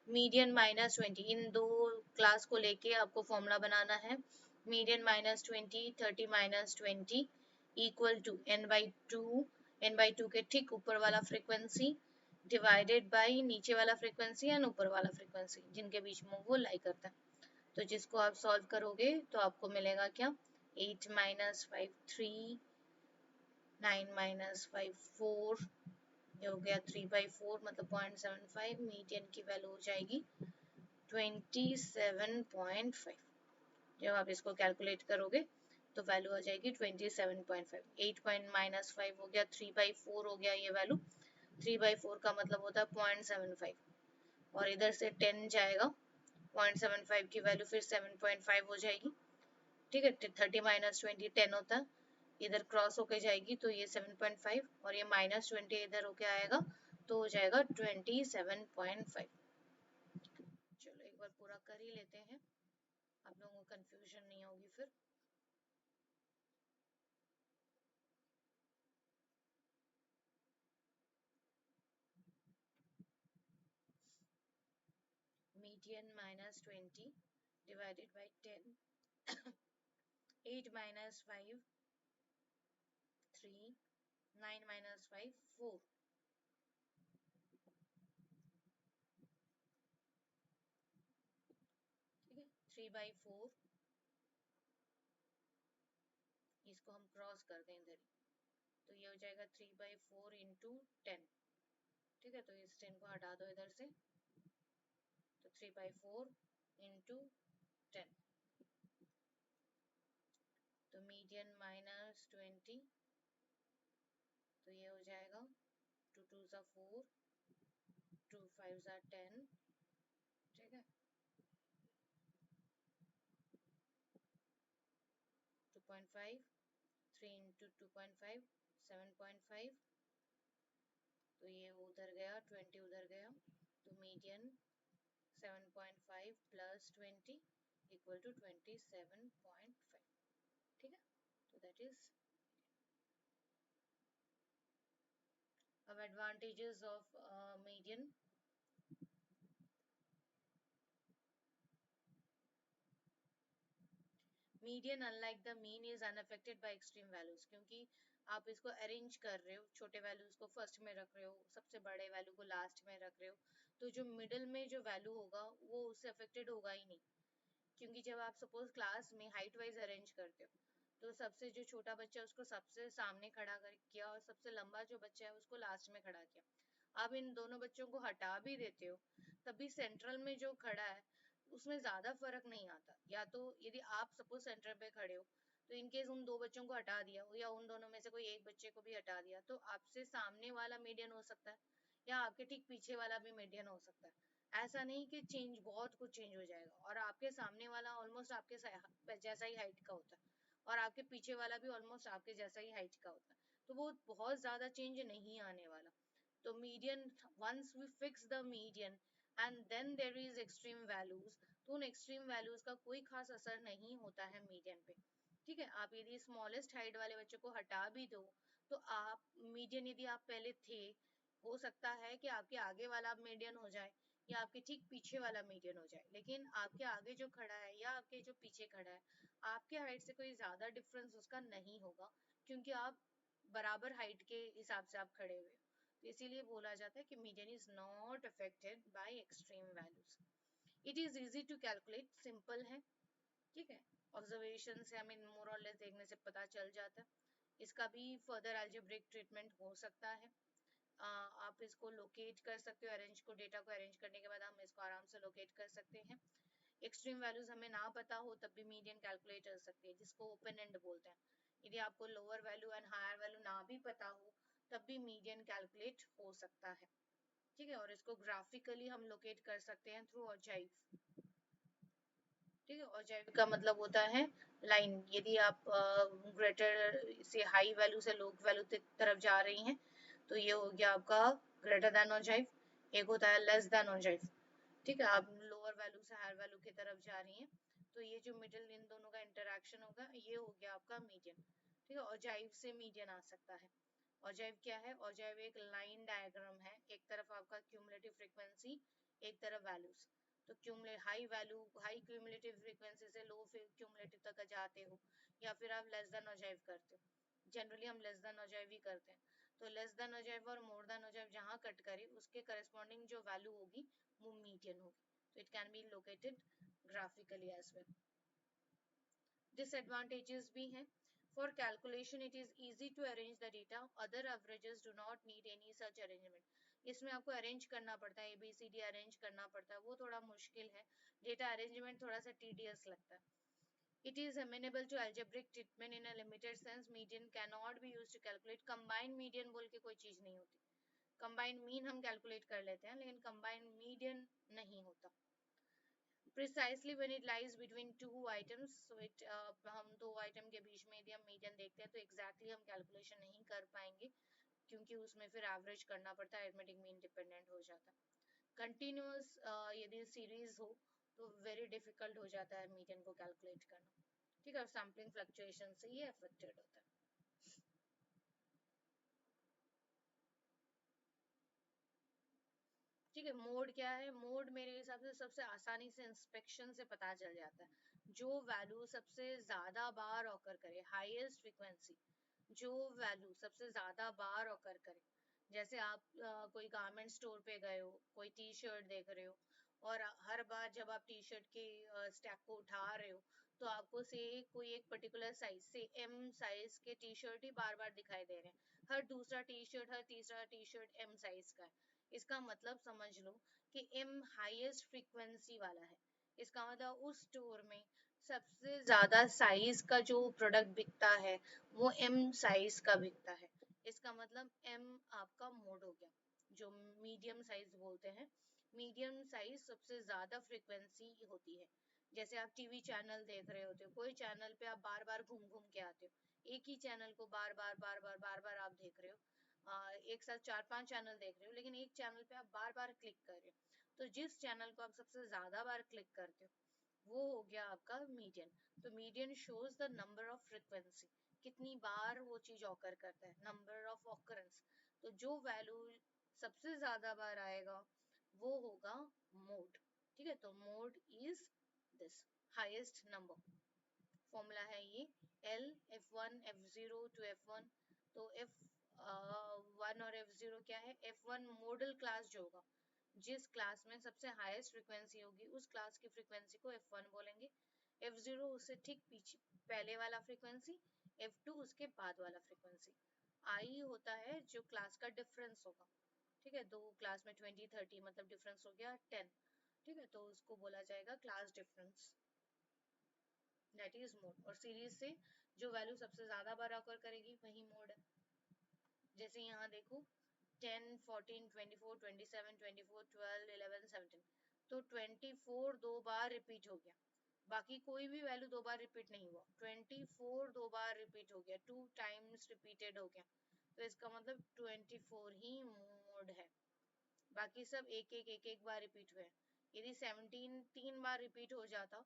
मीडियन -20, इन दो क्लास को लेके आपको फॉर्मूला बनाना है। मीडियन -20, 30 -20 इक्वल टू n/2 के ठीक ऊपर वाला फ्रीक्वेंसी डिवाइडेड बाई नीचे वाला फ्रीक्वेंसी एंड ऊपर वाला फ्रीक्वेंसी, जिनके बीच में वो लाई करता है। तो जिसको आप सॉल्व करोगे तो आपको मिलेगा क्या, 8 - 5 3, 9 - 5 4, ये हो गया 3/4 मतलब 0.75, मीडियन की वैल्यू हो जाएगी 27.5। जब आप इसको कैलकुलेट करोगे तो वैल्यू आ जाएगी 27.5। 8 -5 हो गया, 3/4 हो गया ये वैल्यू, 3/4 का मतलब होता है 0.75, और इधर से 10 जाएगा, 0.75 की वैल्यू फिर 7.5 हो जाएगी। ठीक है, 30 -20 10 होता है, इधर क्रॉस होके जाएगी तो ये 7.5, और ये -20 इधर होके आएगा तो हो जाएगा 27.5। चलो एक बार पूरा कर ही लेते हैं, आप लोगों को कंफ्यूजन नहीं होगी फिर। Median -20 divided by 10 8 minus 5 3, 9 minus 5 4, ठीक है 3/4, इसको हम क्रॉस कर दें इधर, तो ये हो जाएगा 3/4 इंटू 10, ठीक है। तो इस 10 को हटा दो इधर से, तो 3/4 इंटू 10, तो मीडियन माइनस 20, तो ये हो जाएगा 2 2 ज़ा 4, 2 5 ज़ा 10, ठीक है 2.5, 3 इंटू 2.5 7.5, तो ये उधर गया 20 उधर गया, तो मीडियन 7.5 प्लस 20 इक्वल टू 27.5, ठीक है। तो दैट इज अब advantages of median. Median unlike the mean is unaffected bye extreme values, क्योंकि आप इसको अरेंज कर रहे हो, छोटे वैल्यूज को फर्स्ट में रख रहे हो, सबसे बड़े वैल्यू को लास्ट में रख रहे हो, तो जो मिडिल में जो वैल्यू होगा वो उससे अफेक्टेड होगा ही नहीं। क्योंकि जब आप सपोज क्लास में हाइट वाइज अरेंज करते हो, तो सबसे जो छोटा बच्चा है उसको सबसे सामने खड़ा कर किया और सबसे लंबा जो बच्चा है उसको लास्ट में खड़ा किया। आप इन दोनों बच्चों को हटा भी देते हो, तभी सेंट्रल में जो खड़ा है उसमें ज्यादा फर्क नहीं आता। या तो यदि आप सपोज सेंटर पे खड़े हो, तो इनकेस उन दो बच्चों को हटा दिया या उन दोनों में से कोई एक बच्चे को भी हटा दिया, तो आपसे सामने वाला मीडियन हो सकता है या आपके ठीक पीछे वाला भी मीडियन हो सकता है। ऐसा नहीं कि चेंज बहुत कुछ चेंज हो जाएगा, और आपके सामने वाला ऑलमोस्ट आपके जैसा ही हाइट का होता है और आपके पीछे वाला भी ऑलमोस्ट आपके जैसा ही हाइट का होता है, तो वो बहुत ज्यादा चेंज नहीं आने वाला। तो median, once we fix the median and then there is extreme values, तो उन एक्सट्रीम वैल्यूज का कोई खास असर नहीं होता है मीडियन पे, ठीक है। आप यदि स्मॉलेस्ट हाइट वाले बच्चे को हटा भी दो, तो आप मीडियन यदि आप पहले थे, हो सकता है कि आपके आगे वाला मीडियन हो जाए या आपके ठीक पीछे वाला मीडियन हो जाए, लेकिन आपके आगे जो खड़ा है या आपके जो पीछे खड़ा है, आपके हाइट से कोई ज्यादा डिफरेंस उसका नहीं होगा, क्योंकि आप बराबर हाइट के हिसाब से आप खड़े हुए हो। तो इसीलिए बोला जाता है कि median is not affected by extreme values. It is easy to calculate, simple है, ठीक है। ऑब्जर्वेशन से हमें मोर और लेस देखने से पता चल जाता है। इसका भी फर्दर अलजेब्रिक ट्रीटमेंट हो सकता है। आप इसको लोकेट कर सकते हो, अरेंज को डेटा को अरेंज करने के बाद हम इसको आराम से लोकेट कर सकते हैं। एक्सट्रीम वैल्यूज हमें ना पता हो तब भी मीडियन कैलकुलेट कर सकते हैं, जिसको ओपन एंड बोलते हैं। यदि आपको lower value and higher value ना भी पता हो तब भी मीडियन कैलकुलेट हो सकता है, ठीक है। और इसको ग्राफिकली हम लोकेट कर सकते हैं थ्रू ऑजाइव, ठीक है। ऑजाइव का मतलब होता है लाइन। यदि आप ग्रेटर से हाई वैल्यू से लो वैल्यू तरफ जा रही हैं, तो ये हो गया आपका ग्रेटर देन ऑजाइव। एक होता है लेस देन ऑजाइव, ठीक है। आप लोअर वैल्यू से हायर वैल्यू की तरफ जा रही हैं, तो ये जो मिडिल इन दोनों का इंटरेक्शन होगा ये हो गया आपका मीडियन, ठीक है। ऑजाइव से मीडियन आ सकता है। ऑजाइव क्या है? ऑजाइव एक लाइन डायग्राम है, एक तरफ आपका क्यूमुलेटिव फ्रीक्वेंसी, एक तरफ वैल्यूज। तो high value high cumulative frequency से लो क्यूमुलेटिव तक जाते हो, या फिर आप लेस देन ऑजाइव करते हो। जनरली हम लेस देन ऑजाइव ही करते हैं। तो लेस देन ऑजाइव और मोर देन ऑजाइव जहां कट करे उसके करस्पॉन्डिंग जो वैल्यू होगी वो मीडियन होगी। तो it can be located graphically as well. Disadvantages भी हैं। For calculation, it is easy to arrange the data. Other averages do not need any such arrangement. इसमें आपको अरेंज करना पड़ता है, ABCD अरेंज करना पड़ता है, वो थोड़ा मुश्किल है। डेटा अरेंजमेंट थोड़ा सा tedious लगता है। It is amenable to algebraic treatment in a limited sense. Median cannot be used to calculate. Combined median बोल के कोई चीज नहीं होती। Combined mean हम कैलकुलेट कर लेते हैं, लेकिन combined median नहीं होता। Precisely when it lies between two items, so it हम दो आइटम के बीच में यदि हम मीडियन देखते हैं तो एग्जैक्टली हम कैलकुलेशन नहीं कर पाएंगे, क्योंकि उसमें फिर एवरेज करना पड़ता है, अरिथमेटिक मीन डिपेंडेंट हो जाता है। कंटिन्यूअस यदि सीरीज हो तो वेरी डिफिकल्ट हो जाता है मीडियन को कैलकुलेट करना, ठीक है। सैम्पलिंग फ्लक्चुएशन से ये अफेक्टेड होता है, ठीक है। मोड क्या है? मोड मेरे हिसाब से सबसे आसानी से इंस्पेक्शन से पता चल जाता है। जो वैल्यू सबसे ज्यादा बार ऑकर करे, हाईएस्ट फ्रीक्वेंसी, जो वैल्यू सबसे ज्यादा बार ऑकर करे। जैसे आप कोई गारमेंट स्टोर पे गए हो, कोई टी शर्ट देख रहे हो, और हर बार जब आप टी शर्ट के स्टैक को उठा रहे हो तो आपको से कोई एक पर्टिकुलर साइज से एम साइज के टी शर्ट ही बार बार दिखाई दे रहे हैं। हर दूसरा टी शर्ट, हर तीसरा टी शर्ट एम साइज का है। इसका मतलब समझ लो कि एम हाईएस्ट फ्रीक्वेंसी वाला है। इसका मतलब उस स्टोर में सबसे ज्यादा साइज का जो प्रोडक्ट बिकता है वो एम साइज का बिकता है। इसका मतलब एम आपका मोड हो गया, जो मीडियम साइज बोलते हैं। मीडियम साइज सबसे ज्यादा फ्रीक्वेंसी होती है। जैसे आप टीवी चैनल देख रहे होते हो, कोई चैनल पे आप बार बार घूम घूम के आते हो, एक ही चैनल को बार बार बार बार बार बार आप देख रहे हो। एक साथ चार पांच चैनल देख रहे हो, लेकिन एक चैनल पे आप बार बार क्लिक कर रहे हो। तो जिस चैनल को आप सबसे ज्यादा बार क्लिक करते हो वो हो गया आपका मीडियन। तो median shows the number of frequency, कितनी बार वो चीज ऑकर करता है, नंबर ऑफ ऑकरेंस। तो जो वैल्यू सबसे ज्यादा बार आएगा वो होगा मोड। ठीक है, तो mode is this highest number. Formula है ये L F1 F0 two F1। तो F1 और F0 क्या है? F1 मॉडल क्लास जो होगा, जिस क्लास में सबसे हाईएस्ट फ्रीक्वेंसी होगी उस क्लास की फ्रीक्वेंसी को F1 बोलेंगे। F0 उससे ठीक पीछे पहले वाला फ्रीक्वेंसी, F2 उसके बाद वाला फ्रीक्वेंसी। I होता है जो क्लास का डिफरेंस होगा। ठीक है, दो क्लास में 20 30 मतलब डिफरेंस हो गया 10। ठीक है, तो उसको बोला जाएगा class difference, that is mode. और सीरीज से जो वैल्यू सबसे ज्यादा बार ऑकर करेगी वही मोड है। जैसे यहाँ देखो 10 14 24 27 24 12 11 17, तो 24 दो बार रिपीट हो गया। बाकी कोई भी वैल्यू दो बार रिपीट नहीं हुआ, 24 दो बार रिपीट हो गया, 2 टाइम्स रिपीटेड हो गया। तो इसका मतलब 24 ही मोड है। बाकी सब एक एक बार रिपीट हुए। यदि 17 तीन बार रिपीट हो जाता,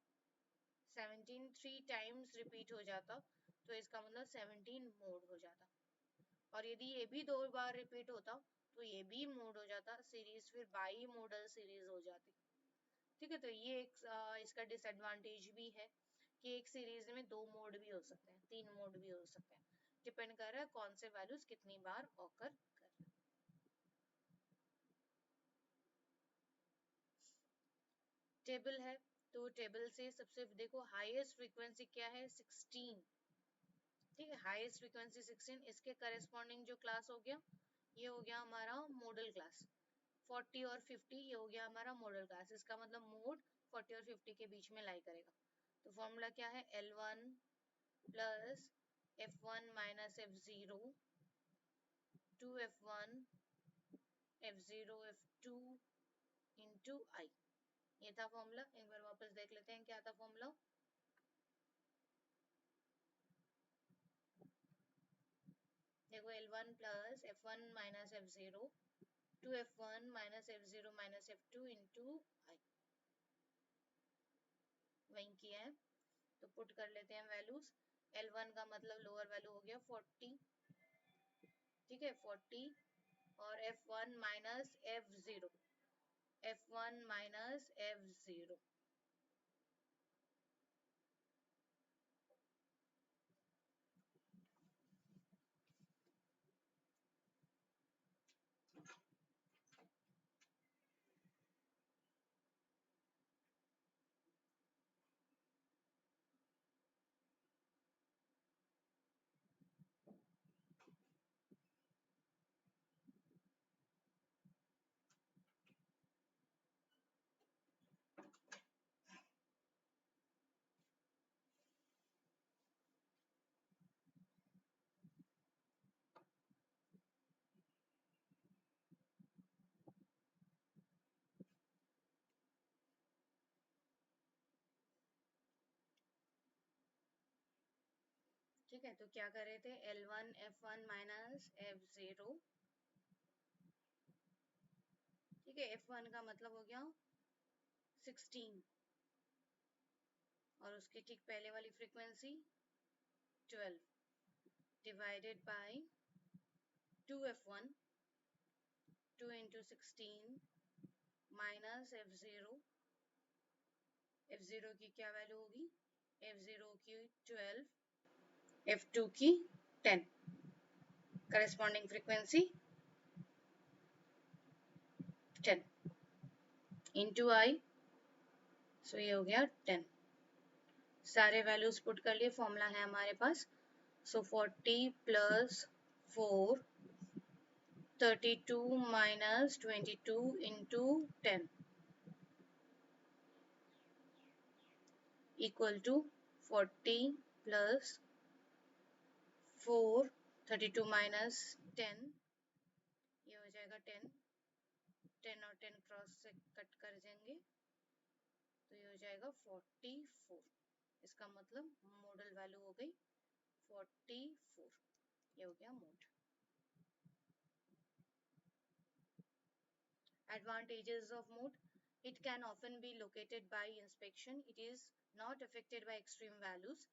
17 3 टाइम्स रिपीट हो जाता, तो इसका मतलब 17 मोड हो जाता। और यदि ये भी दो बार रिपीट होता तो ये भी मोड हो जाता, सीरीज फिर बाई मोडल सीरीज हो जाती। ठीक है, तो ये एक इसका डिसएडवांटेज भी है कि एक सीरीज में दो मोड भी हो सकते हैं, तीन मोड भी हो सकते हैं। डिपेंड कर रहा है कौन से वैल्यूज कितनी बार ऑकर कर रहे हैं। टेबल है, तो टेबल से सबसे देखो हाईएस्ट फ्रीक्वेंसी क्या है? 16। ठीक है, हाईएस्ट फ्रीक्वेंसी 16, इसके करस्पॉन्डिंग जो क्लास हो गया ये हो गया हमारा मॉडल क्लास। 40 और 50 ये हो गया हमारा मॉडल क्लास। इसका मतलब मोड 40 और 50 के बीच में लाई करेगा। तो फॉर्मूला क्या है? L1 plus F1 minus F0 two F1 F0 F2 into I। ये था फॉर्मूला। एक बार वापस देख लेते हैं क्या था फॉर्मूला। देखो L1 plus F1 minus F0 two F1 minus F0 minus F2 into I, वही किया है। तो पुट कर लेते हैं वैल्यूज। L1 का मतलब लोअर वैल्यू हो गया 40। ठीक है, 40 और F1 minus F0, F1 minus F0। ठीक है, तो क्या कर रहे थे? L1 F1 minus F0। ठीक है, F1 का मतलब हो गया 16 और उसके ठीक पहले वाली frequency 12 divided by 2F1, 2 into 16 minus F0। F0 की क्या वैल्यू होगी? F0 की 12, F2 की 10, करस्पॉन्डिंग फ्रीक्वेंसी 10 इंटू आई, सो ये हो गया 10। सारे वैल्यूज पुट कर लिए, फॉर्मूला है हमारे पास। So 40 plus 4, 32 minus 22 into 10 equal to 40 plus 4, 32 minus 10, ये हो जाएगा 10, 10 और 10 क्रॉस से कट कर देंगे तो ये हो जाएगा 44। इसका मतलब मॉडल वैल्यू हो गई 44। ये हो गया mode. Advantages of mode: it can often be located by inspection. It is not affected by extreme values.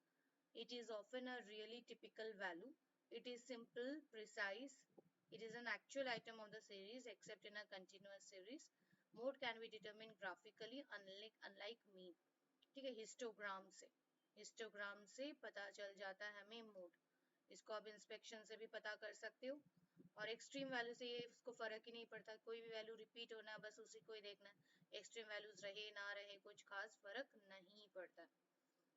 It is often a really typical value. It is simple, precise. It is an actual item of the series except in a continuous series. Mode can be determined graphically unlike mean. ठीक है, histogram से पता चल जाता है हमें mode. इसको आप इंस्पेक्शन से भी पता कर सकते हो। और एक्सट्रीम वैल्यू से ये इसको फर्क ही नहीं पड़ता, कोई भी वैल्यू रिपीट होना है बस उसी को ही देखना है। एक्सट्रीम वैल्यूज रहे ना रहे कुछ खास फर्क नहीं पड़ता।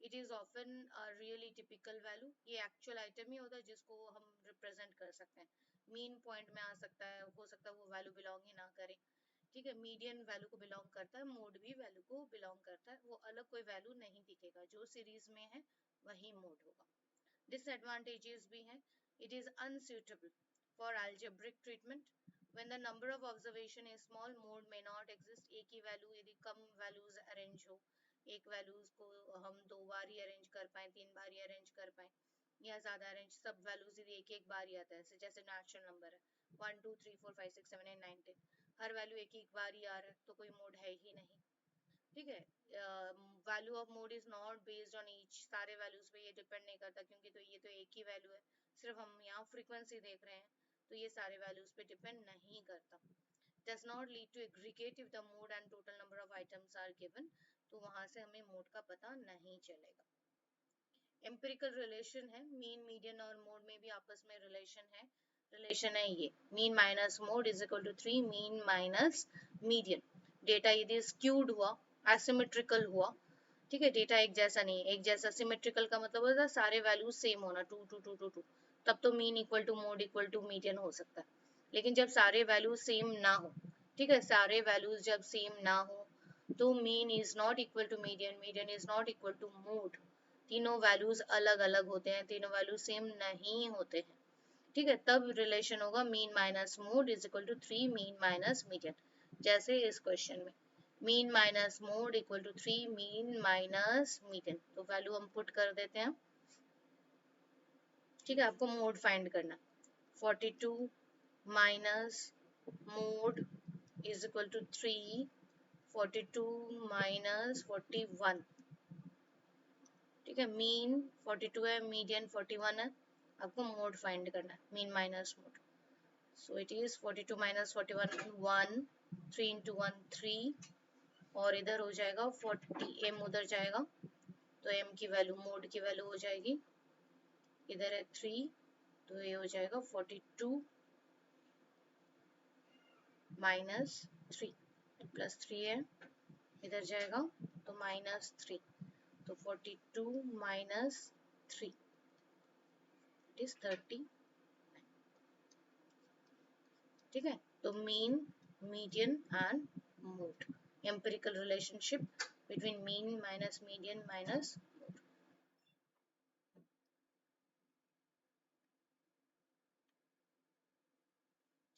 It is often really typical value, ये एक्चुअल आइटम ही होता है जिसको हम रिप्रेजेंट कर सकते हैं। मीन पॉइंट में आ सकता है, हो सकता है वो वैल्यू बिलोंग ही ना करे। ठीक है, मीडियन वैल्यू को बिलोंग करता है, मोड भी वैल्यू को बिलोंग करता है। वो अलग कोई वैल्यू नहीं दिखेगा, जो सीरीज में है वही मोड होगा। डिसएडवांटेजेस भी हैं। It is unsuitable for algebraic treatment. when the number of observation is small, mode may not exist। एक ही वैल्यू यदि कम वैल्यूज अरेंज हो, एक वैल्यूज को हम 2 बार ही अरेंज कर पाए, 3 बार ही अरेंज कर पाए, या ज्यादा अरेंज, सब वैल्यूज यदि एक एक बार ही आता है, जैसे नेचुरल नंबर है 1 2 3 4 5 6 7 8 9 10, हर वैल्यू एक एक बार ही आ रहा है तो कोई मोड है ही नहीं। ठीक है, value of mode is not based on each, सारे वैल्यूज पे ये डिपेंड नहीं करता, क्योंकि तो ये तो एक ही वैल्यू है, सिर्फ हम यहाँ फ्रीक्वेंसी देख रहे हैं, तो ये सारे वैल्यूज पे डिपेंड नहीं करता। does not lead to aggregate if the mode and total number of items are given, तो वहां से हमें मोड का पता नहीं चलेगा। एम्पिरिकल रिलेशन है, मीन मीडियन और मोड में भी आपस में रिलेशन है ये, mean minus mode is equal to 3 mean minus median. Data यदि स्क्यूड हुआ, एसिमेट्रिकल हुआ, ठीक है, डेटा एक जैसा नहीं है, एक जैसा, सिमेट्रिकल का मतलब होता है सारे वैल्यूज सेम होना, 2 2 2 2 2, तब तो mean equal to mode equal to median हो सकता है। लेकिन जब सारे वैल्यूज सेम ना हो, ठीक है, सारे वैल्यूज जब सेम ना हो तो mean is not equal to median, median is not equal to mode. तीनों वैल्यूज अलग अलग होते हैं, तीनों वैल्यूज सेम नहीं होते हैं। ठीक है, तब रिलेशन होगा mean minus mode is equal to 3 mean minus median. जैसे इस क्वेश्चन में mean minus mode equal to 3 mean minus median, तो वैल्यू हम पुट कर देते हैं। ठीक है, आपको मोड फाइंड करना, 42 minus mode is equal to 3, 42 minus 41। ठीक है, मीन 42 है, मीडियन 41 है, आपको मोड फाइंड करना है, mean minus mode. So it is 42 minus 41 1, 3 into 1 3, और इधर हो जाएगा 40, m उधर जाएगा तो m की वैल्यू, मोड की वैल्यू हो जाएगी, इधर है 3 तो ये हो जाएगा 42 माइनस 3, प्लस 3 है, इधर जाएगा तो माइनस 3, तो 42 माइनस 3 इट इज 30। ठीक है, तो mean, median and mode, empirical relationship between mean minus median minus mode.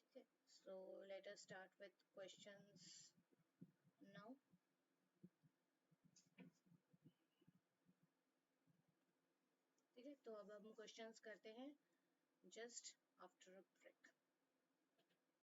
ठीक है, so let us start with questions now. ठीक है, तो अब हम क्वेश्चंस करते हैं जस्ट आफ्टर अ ब्रेक।